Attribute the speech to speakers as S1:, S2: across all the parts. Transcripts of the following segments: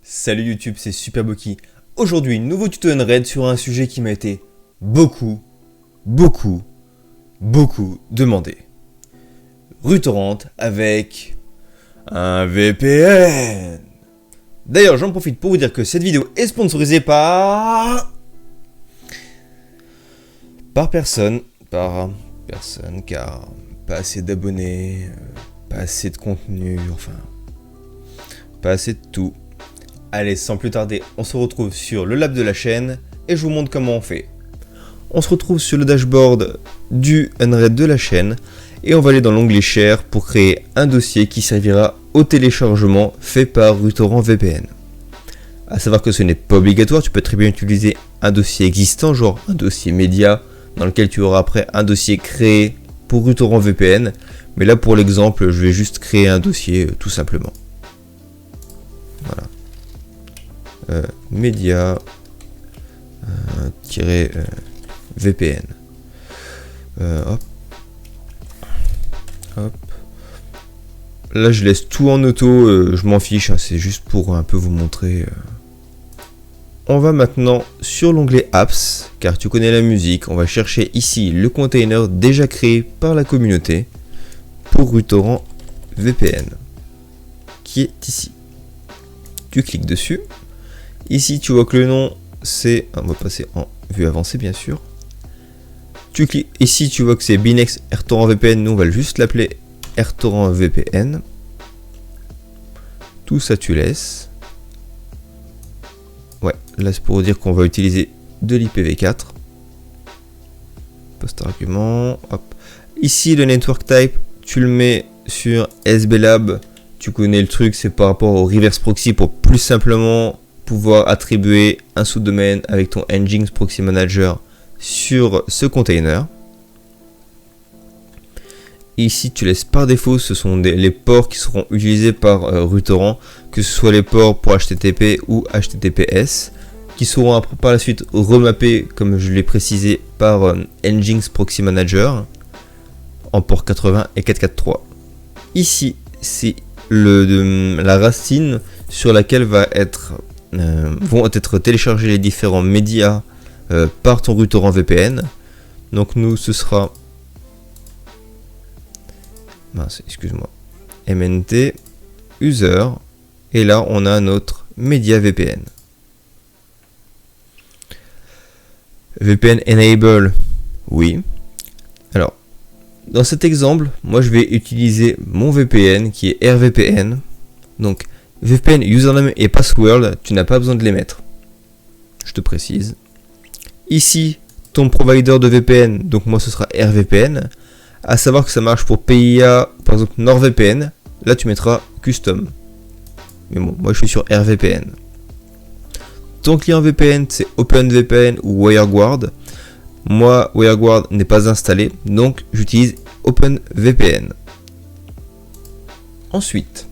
S1: Salut YouTube, c'est Superboki. Aujourd'hui, nouveau tuto Unraid sur un sujet qui m'a été beaucoup demandé. Rutorant avec un VPN. D'ailleurs, j'en profite pour vous dire que cette vidéo est sponsorisée par personne, car pas assez d'abonnés, pas assez de contenu, enfin, pas assez de tout. Allez, sans plus tarder, on se retrouve sur le lab de la chaîne et je vous montre comment on fait. On se retrouve sur le dashboard du Unraid de la chaîne et on va aller dans l'onglet Share pour créer un dossier qui servira au téléchargement fait par Rutorant VPN. A savoir que ce n'est pas obligatoire, tu peux très bien utiliser un dossier existant, genre un dossier média, dans lequel tu auras après un dossier créé pour Rutorant VPN. Mais là, pour l'exemple, je vais juste créer un dossier tout simplement. Voilà. Média VPN. Hop. Là, je laisse tout en auto, je m'en fiche, hein, c'est juste pour un peu vous montrer. On va maintenant sur l'onglet Apps, car tu connais la musique. On va chercher ici le container déjà créé par la communauté pour Rutorant VPN, qui est ici. Tu cliques dessus. Ici, tu vois que le nom, c'est... On va passer en vue avancée, bien sûr. Tu cliques ici, tu vois que c'est Binex Rutorant VPN. Nous, on va juste l'appeler Rutorant VPN. Tout ça, tu laisses. Ouais, là, c'est pour dire qu'on va utiliser de l'IPv4. Post argument. Hop. Ici, le network type, tu le mets sur SBLab. Tu connais le truc, c'est par rapport au reverse proxy pour plus simplement pouvoir attribuer un sous-domaine avec ton Nginx Proxy Manager sur ce container. Ici, tu laisses par défaut, ce sont les ports qui seront utilisés par Rutorant, que ce soit les ports pour HTTP ou HTTPS, qui seront par la suite remappés, comme je l'ai précisé, par Nginx Proxy Manager en port 80 et 443. Ici, c'est la racine sur laquelle vont être téléchargés les différents médias par ton Rutorant VPN. Donc nous, ce sera mnt user et là on a notre média VPN. VPN enable, oui. Alors dans cet exemple, moi je vais utiliser mon VPN qui est RVPN. Donc VPN username et password, tu n'as pas besoin de les mettre. Je te précise. Ici, ton provider de VPN, donc moi ce sera RVPN. À savoir que ça marche pour PIA, par exemple NordVPN. Là tu mettras custom. Mais bon, moi je suis sur RVPN. Ton client VPN c'est OpenVPN ou WireGuard. Moi WireGuard n'est pas installé, donc j'utilise OpenVPN. Ensuite,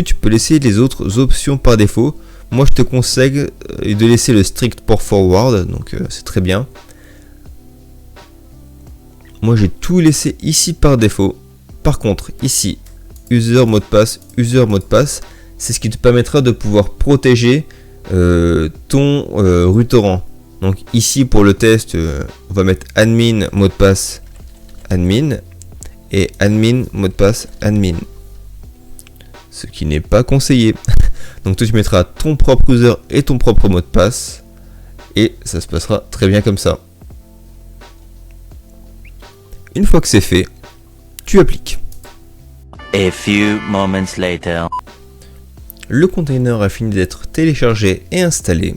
S1: tu peux laisser les autres options par défaut. Moi, je te conseille de laisser le strict port forward, donc c'est très bien. Moi, j'ai tout laissé ici par défaut. Par contre, ici, user mot de passe, c'est ce qui te permettra de pouvoir protéger ton Rutorant. Donc ici, pour le test, on va mettre admin mot de passe admin et admin mot de passe admin. Ce qui n'est pas conseillé. Donc toi tu mettras ton propre user et ton propre mot de passe et ça se passera très bien comme ça. Une fois que c'est fait, tu appliques.
S2: A few moments later.
S1: Le container a fini d'être téléchargé et installé.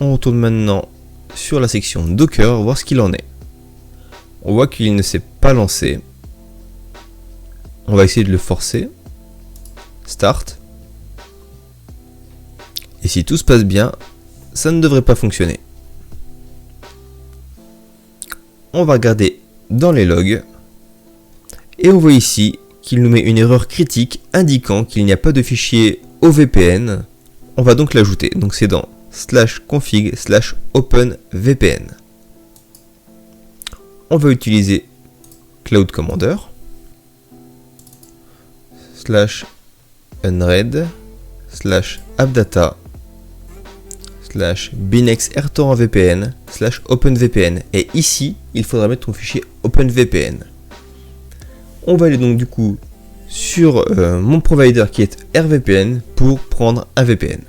S1: On retourne maintenant sur la section Docker, voir ce qu'il en est. On voit qu'il ne s'est pas lancé. On va essayer de le forcer. Start. Et si tout se passe bien, ça ne devrait pas fonctionner. On va regarder dans les logs. Et on voit ici qu'il nous met une erreur critique indiquant qu'il n'y a pas de fichier OVPN. On va donc l'ajouter. Donc c'est dans /config/openvpn. On va utiliser Cloud Commander /unread /appdata /binex rtorrent vpn /openvpn. Et ici, il faudra mettre ton fichier OpenVPN. On va aller donc du coup sur mon provider qui est RVPN pour prendre un VPN.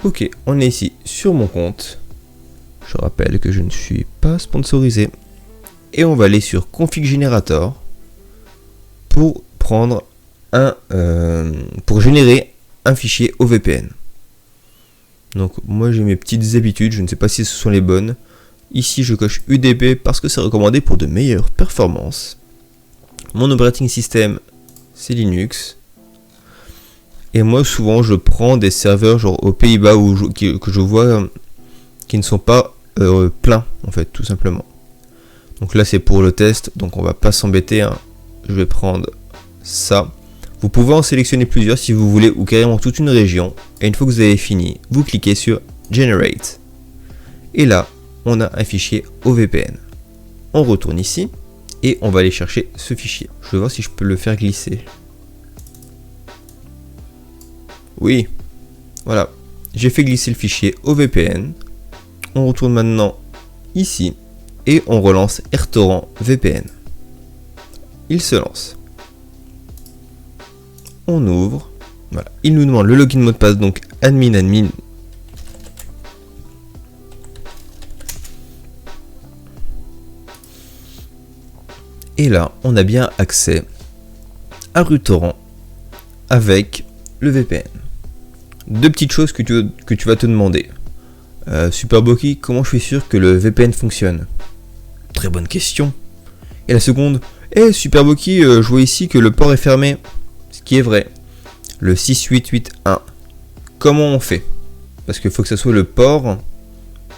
S1: Ok, on est ici sur mon compte. Je rappelle que je ne suis pas sponsorisé. Et on va aller sur Config Generator pour prendre pour générer un fichier OVPN. Donc moi j'ai mes petites habitudes, je ne sais pas si ce sont les bonnes. Ici je coche UDP parce que c'est recommandé pour de meilleures performances. Mon operating system c'est Linux. Et moi souvent je prends des serveurs genre aux Pays-Bas que je vois qui ne sont pas pleins en fait tout simplement. Donc là c'est pour le test, donc on va pas s'embêter, hein. Je vais prendre ça. Vous pouvez en sélectionner plusieurs si vous voulez ou carrément toute une région. Et une fois que vous avez fini, vous cliquez sur Generate. Et là, on a un fichier OVPN. On retourne ici et on va aller chercher ce fichier. Je vais voir si je peux le faire glisser. Oui, voilà. J'ai fait glisser le fichier OVPN. On retourne maintenant ici et on relance rtorrent VPN. Il se lance. On ouvre. Voilà. Il nous demande le login mot de passe, donc admin. Et là, on a bien accès à RuTorrent avec le VPN. Deux petites choses que tu vas te demander. Superboki, comment je suis sûr que le VPN fonctionne? Très bonne question. Et la seconde, Superboki, je vois ici que le port est fermé. Ce qui est vrai. Le 6881. Comment on fait? Parce qu'il faut que ce soit le port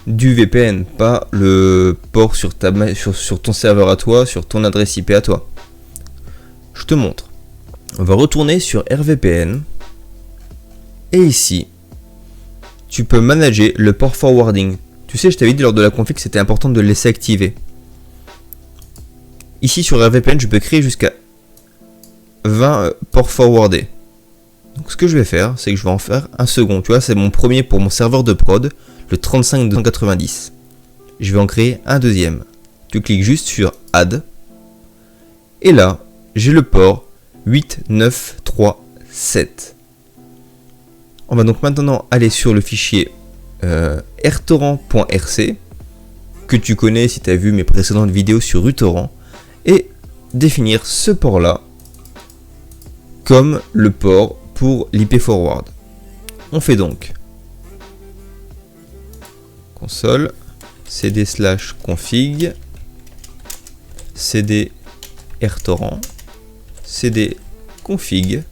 S1: du VPN, pas le port sur ton serveur à toi, sur ton adresse IP à toi. Je te montre. On va retourner sur RVPN. Et ici, tu peux manager le port forwarding. Tu sais, je t'avais dit lors de la config que c'était important de le laisser activer. Ici sur RVPN, je peux créer jusqu'à 20 ports forwardés. Donc ce que je vais faire, c'est que je vais en faire un second. Tu vois, c'est mon premier pour mon serveur de prod, le 35290. Je vais en créer un deuxième. Tu cliques juste sur Add. Et là, j'ai le port 8937. On va donc maintenant aller sur le fichier rtorrent.rc que tu connais si tu as vu mes précédentes vidéos sur RuTorrent et définir ce port-là comme le port pour l'IP forward. On fait donc console cd/config cd rtorrent cd config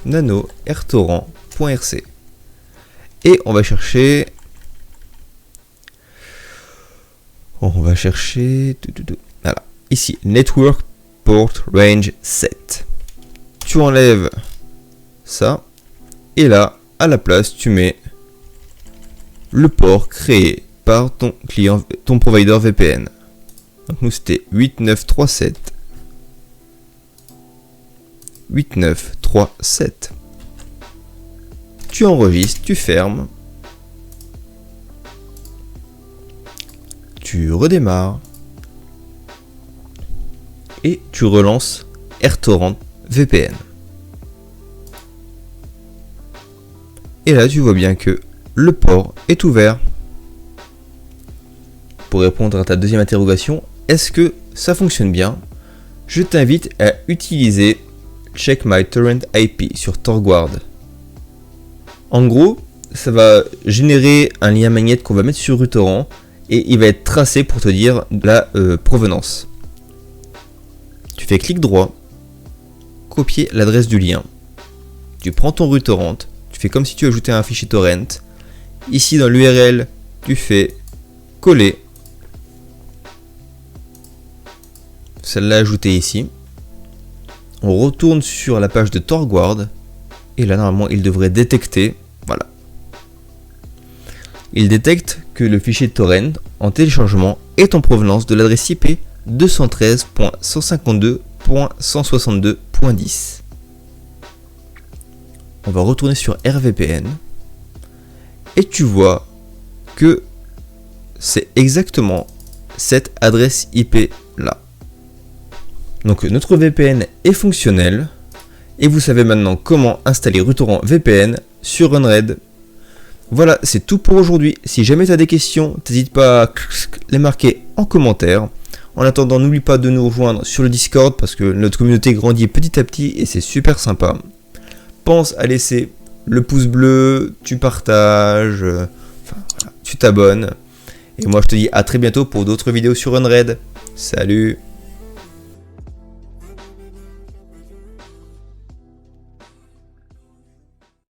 S1: nano rtorrent.rc et on va chercher voilà, ici network port range 7. Tu enlèves ça et là à la place tu mets le port créé par ton client, ton provider VPN. Donc nous c'était 8937. Tu enregistres, tu fermes, tu redémarres et tu relances rtorrent VPN. Et là tu vois bien que le port est ouvert. Pour répondre à ta deuxième interrogation, est-ce que ça fonctionne bien? Je t'invite à utiliser Check My Torrent IP sur Torguard. En gros, ça va générer un lien magnet qu'on va mettre sur RuTorrent et il va être tracé pour te dire la provenance. Tu fais clic droit, copier l'adresse du lien. Tu prends ton RuTorrent, tu fais comme si tu ajoutais un fichier torrent. Ici dans l'URL, tu fais coller. Celle-là ajoutée ici. On retourne sur la page de Torguard. Et là, normalement, il devrait détecter. Voilà. Il détecte que le fichier torrent en téléchargement est en provenance de l'adresse IP 213.152.162.10. On va retourner sur RVPN et tu vois que c'est exactement cette adresse IP là. Donc notre VPN est fonctionnel et vous savez maintenant comment installer Rutorrent VPN sur Runred. Voilà, c'est tout pour aujourd'hui. Si jamais tu as des questions, n'hésite pas à les marquer en commentaire. En attendant, n'oublie pas de nous rejoindre sur le Discord parce que notre communauté grandit petit à petit et c'est super sympa. Pense à laisser le pouce bleu, tu partages, tu t'abonnes. Et moi je te dis à très bientôt pour d'autres vidéos sur Runred. Salut!